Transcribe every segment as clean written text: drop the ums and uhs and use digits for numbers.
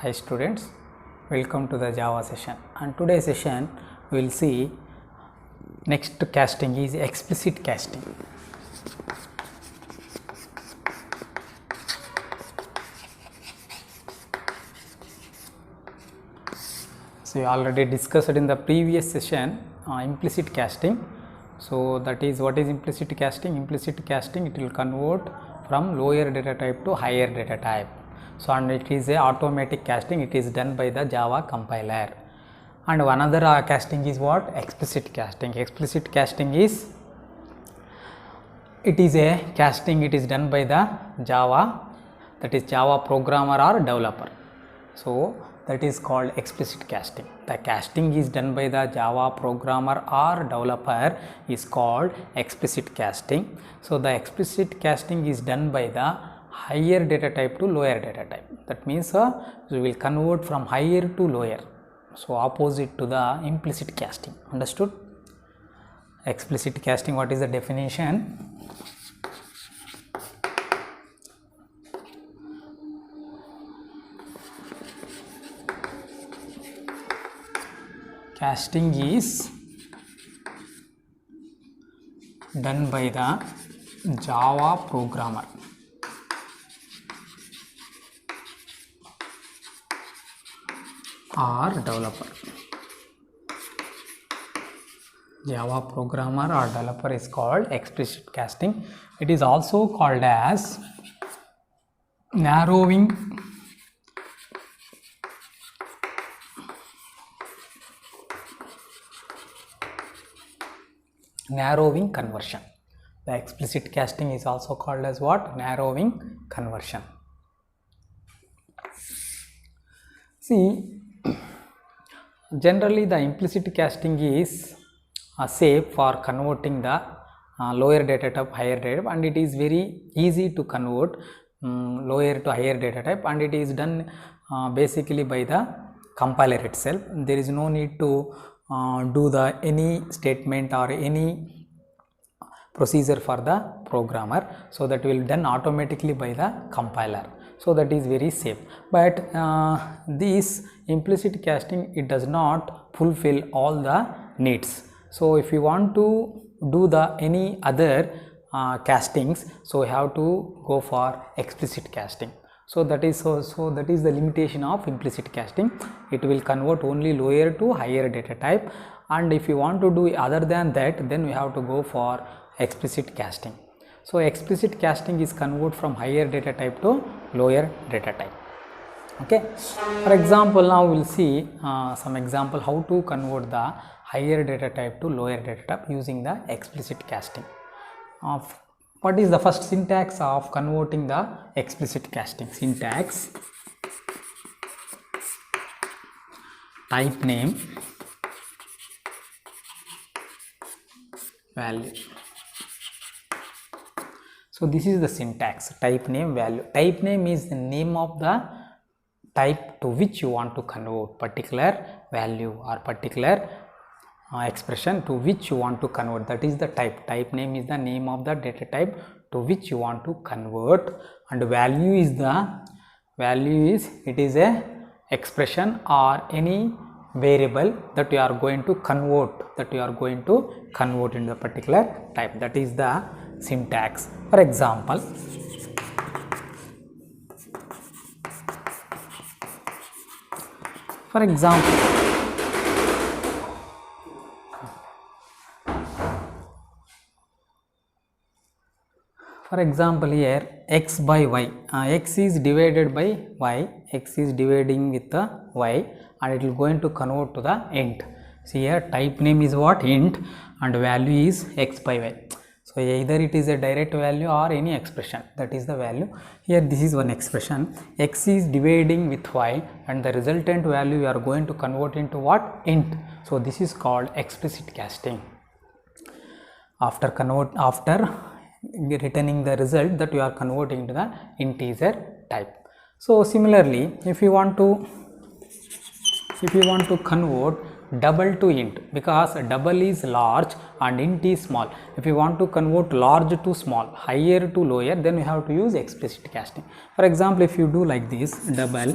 Hi students, welcome to the Java session, and today's session we will see next casting is explicit casting. So we already discussed in the previous session implicit casting. So that is, what is implicit casting? Implicit casting, it will convert from lower data type to higher data type. So and it is a automatic casting, it is done by the Java compiler. And another casting is what? Explicit casting. Explicit casting is, it is a casting, it is done by the Java, that is Java programmer or developer. So that is called explicit casting. The casting is done by the Java programmer or developer is called explicit casting. So the explicit casting is done by the higher data type to lower data type. That means we will convert from higher to lower. So opposite to the implicit casting. Understood? Explicit casting, what is the definition? Casting is done by the Java programmer or developer. Java programmer or developer is called explicit casting. It is also called as narrowing conversion. The explicit casting is also called as what? Narrowing conversion. See, generally the implicit casting is safe for converting the lower data type higher data type, and it is very easy to convert lower to higher data type, and it is done basically by the compiler itself. There is no need to do the any statement or any procedure for the programmer. So that will done automatically by the compiler. So that is very safe. But this implicit casting, it does not fulfill all the needs. So if you want to do the any other castings, so you have to go for explicit casting. So that is that is the limitation of implicit casting. It will convert only lower to higher data type, and if you want to do other than that, then we have to go for explicit casting. So explicit casting is convert from higher data type to lower data type. Okay. For example, now we will see some example how to convert the higher data type to lower data type using the explicit casting. What is the first syntax of converting the explicit casting? Syntax: type name value. So this is the syntax: type name value. Type name is the name of the type to which you want to convert particular value or particular expression to which you want to convert. That is the type. Type name is the name of the data type to which you want to convert, and value is it is a expression or any variable that you are going to convert, into the particular type. That is the syntax. For example, here x by y, x is divided by y, x is dividing with the y, and it will going to convert to the int. See here, type name is what? Int, and value is x by y. So either it is a direct value or any expression, that is the value. Here this is one expression, x is dividing with y, and the resultant value we are going to convert into what? Int. So this is called explicit casting. After returning the result that you are converting to the integer type. So similarly, if you want to convert double to int, because double is large and int is small. If you want to convert large to small, higher to lower, then we have to use explicit casting. For example, if you do like this, double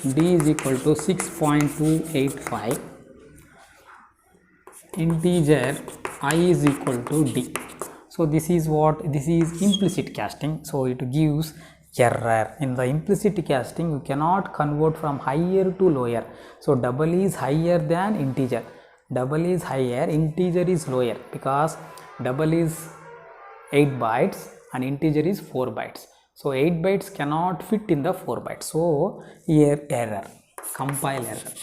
d is equal to 6.285, integer I is equal to d. So this is implicit casting. So it gives error. In the implicit casting, you cannot convert from higher to lower. So double is higher than integer. Double is higher, integer is lower, because double is 8 bytes and integer is 4 bytes. So 8 bytes cannot fit in the 4 bytes. So here error, compile error.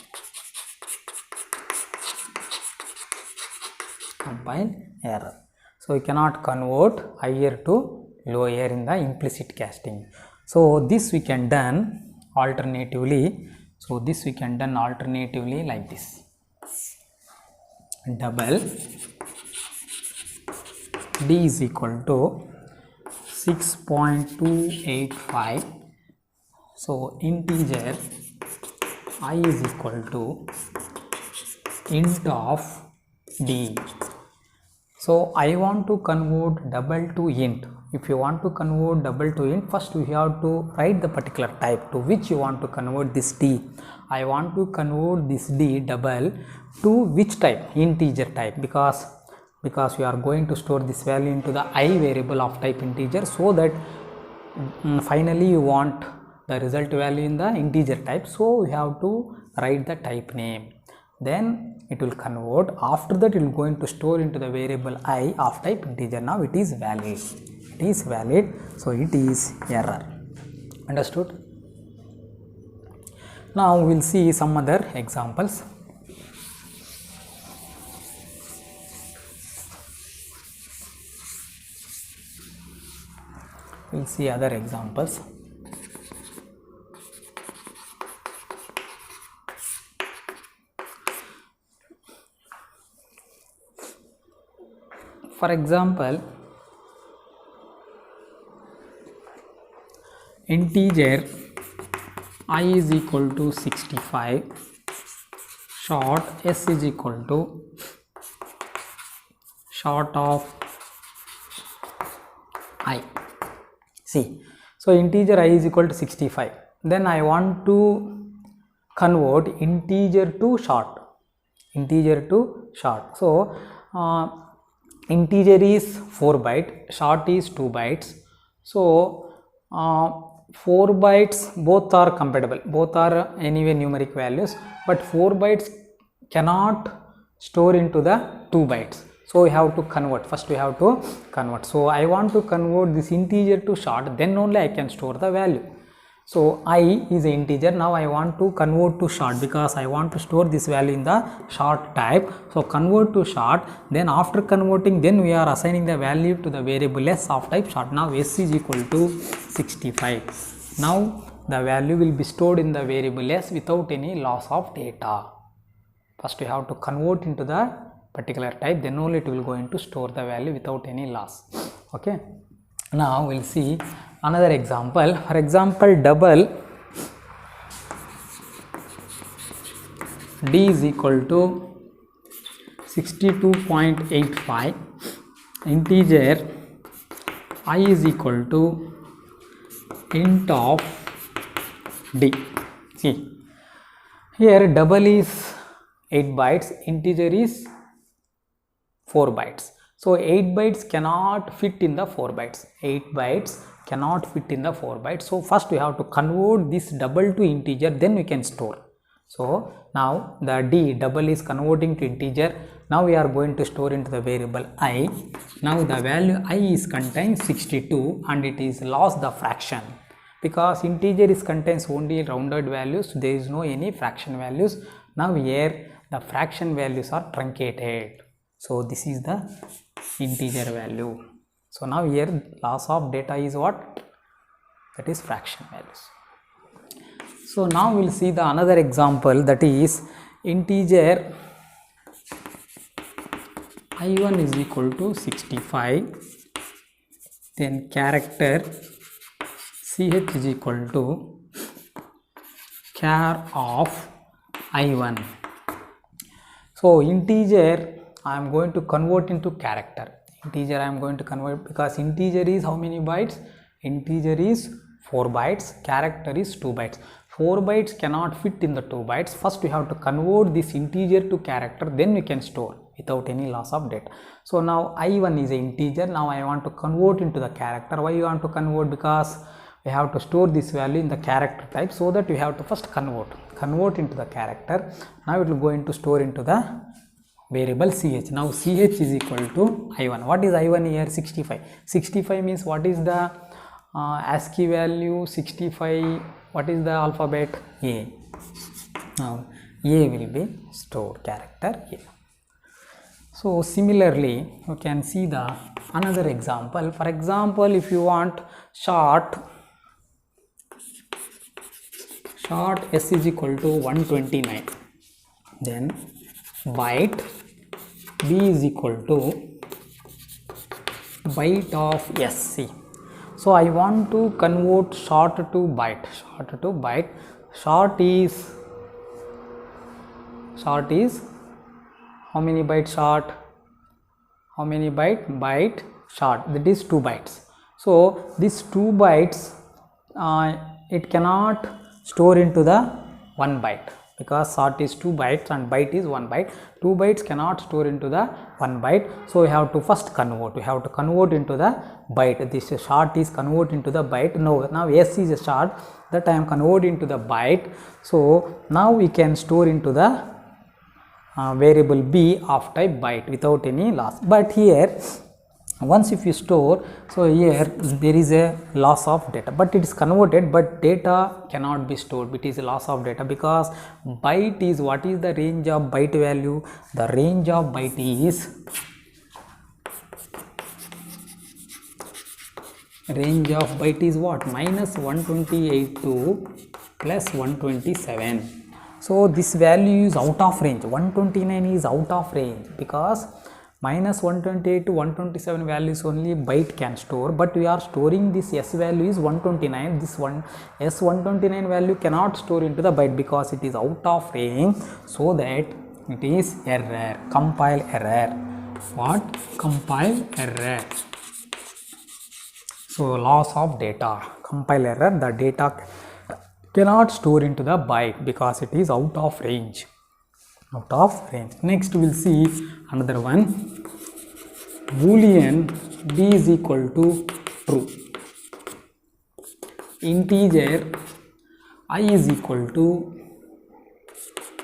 Compile error. So you cannot convert higher to lower in the implicit casting. So this we can done alternatively. So this we can done alternatively like this. Double d is equal to 6.285. So integer I is equal to int of d. So I want to convert double to int. If you want to convert double to int, first you have to write the particular type to which you want to convert this d. I want to convert this d double to which type? Integer type, because we are going to store this value into the I variable of type integer, so that finally you want the result value in the integer type. So you have to write the type name. Then it will convert. After that, it will going to store into the variable I of type integer. Now it is valid. It is valid. So it is error. Understood? Now we will see some other examples. We will see other examples. For example, integer I is equal to 65, short s is equal to short of I. See, so integer I is equal to 65. Then I want to convert integer to short. So integer is 4 byte, short is 2 bytes. So 4 bytes both are compatible, both are anyway numeric values, but 4 bytes cannot store into the 2 bytes. So we have to convert. First we have to convert. So I want to convert this integer to short, then only I can store the value. So I is an integer. Now I want to convert to short, because I want to store this value in the short type. So convert to short. Then after converting, then we are assigning the value to the variable s of type short. Now s is equal to 65. Now the value will be stored in the variable s without any loss of data. First we have to convert into the particular type, then only it will going to store the value without any loss. Okay. Now we will see another example. For example, double d is equal to 62.85, integer I is equal to int of d. See, here double is 8 bytes, integer is 4 bytes. So 8 bytes cannot fit in the 4 bytes. 8 bytes cannot fit in the 4 bytes. So first we have to convert this double to integer, then we can store. So now the d double is converting to integer. Now we are going to store into the variable I. Now the value I is contains 62 and it is lost the fraction, because integer is contains only rounded values. There is no any fraction values. Now here the fraction values are truncated. So this is the integer value. So now here loss of data is what? That is fraction values. So now we will see the another example, that is integer I1 is equal to 65, then character ch is equal to char of I1. So integer I am going to convert into character. Integer I am going to convert, because integer is how many bytes? Integer is 4 bytes, character is 2 bytes. 4 bytes cannot fit in the 2 bytes. First we have to convert this integer to character, then we can store without any loss of data. So now I1 is an integer. Now I want to convert into the character. Why you want to convert? Because we have to store this value in the character type, so that we have to first convert into the character. Now it will go into store into the variable ch. Now ch is equal to I1. What is I1 here? 65. 65 means what is the ASCII value? 65. What is the alphabet? A. Now A will be stored character A. So similarly you can see the another example. For example, if you want short s is equal to 129, then byte b is equal to byte of sc. So I want to convert short to byte. Short is how many bytes short? How many byte short? That is 2 bytes. So this 2 bytes it cannot store into the 1 byte, because short is 2 bytes and byte is 1 byte. 2 bytes cannot store into the 1 byte. So we have to first convert. We have to convert into the byte. This short is convert into the byte. Now s is a short, that I am converting to the byte. So now we can store into the variable b of type byte without any loss. But here once if you store, so here there is a loss of data, but it is converted, but data cannot be stored. It is a loss of data, because byte is, what is the range of byte value? The range of byte is what? Minus 128 to plus 127. So this value is out of range. 129 is out of range, because minus 128 to 127 values only byte can store, but we are storing this s value is 129. This one s129 value cannot store into the byte because it is out of range, so that it is error, compile error. What? Compile error. So loss of data, compile error. The data cannot store into the byte because it is out of range. Next we will see another one. Boolean b is equal to true. Integer I is equal to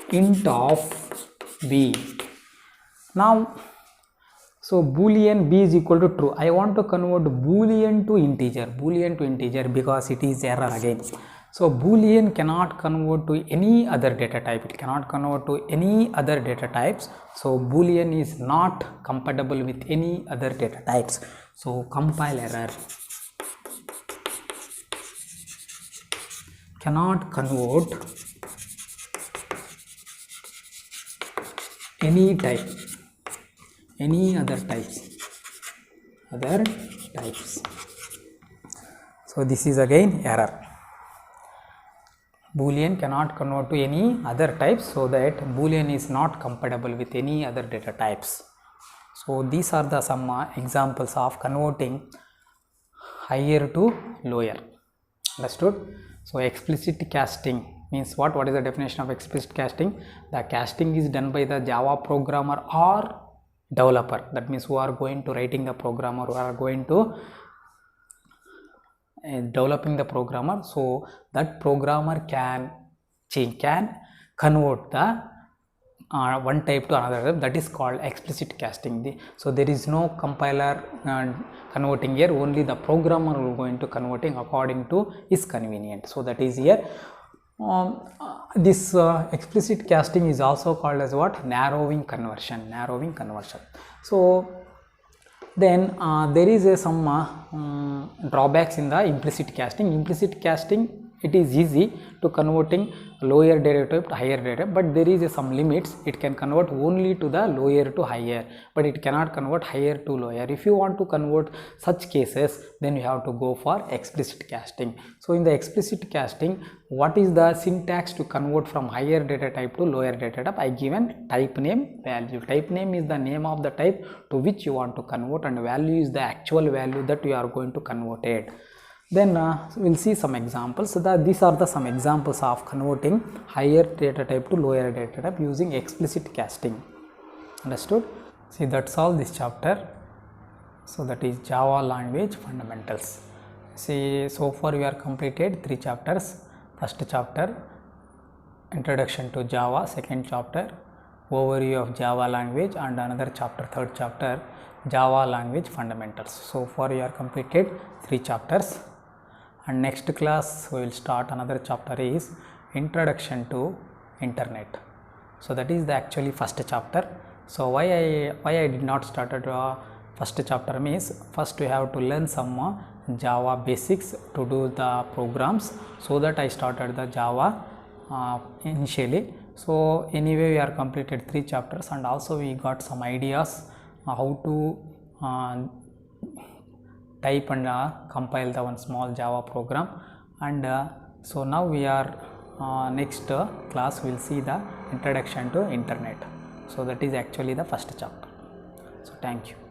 int of b. Now so Boolean b is equal to true. I want to convert Boolean to integer, because it is error again. So Boolean cannot convert to any other data type. It cannot convert to any other data types. So Boolean is not compatible with any other data types. So compile error. Cannot convert any type, any other types. So this is again error. Boolean cannot convert to any other types, so that Boolean is not compatible with any other data types. So these are the some examples of converting higher to lower. Understood? So explicit casting means what? What is the definition of explicit casting? The casting is done by the Java programmer or developer. That means who are going to writing the program, or who are going to developing the programmer. So that programmer can convert the one type to another type. That is called explicit casting. So there is no compiler converting here, only the programmer will going to converting according to his convenience. So that is here. This explicit casting is also called as what? Narrowing conversion. So then there is some drawbacks in the implicit casting. Implicit casting, it is easy to converting lower data type to higher data, but there is some limits. It can convert only to the lower to higher, but it cannot convert higher to lower. If you want to convert such cases, then you have to go for explicit casting. So in the explicit casting, what is the syntax to convert from higher data type to lower data type? I given type name value. Type name is the name of the type to which you want to convert, and value is the actual value that you are going to convert it. Then we'll see some examples. So these are the some examples of converting higher data type to lower data type using explicit casting. Understood? See, that's all this chapter. So that is Java language fundamentals. See, so far we are completed 3 chapters. First chapter, introduction to Java. Second chapter, overview of Java language, and another chapter, third chapter, Java language fundamentals. So far we are completed 3 chapters, and next class we will start another chapter is introduction to internet. So that is the actually first chapter. So why I did not started first chapter means first we have to learn some Java basics to do the programs, so that I started the Java initially. So anyway we are completed 3 chapters, and also we got some ideas how to type and compile the one small Java program. And so now we are next class we will see the introduction to internet. So that is actually the first chapter. So thank you.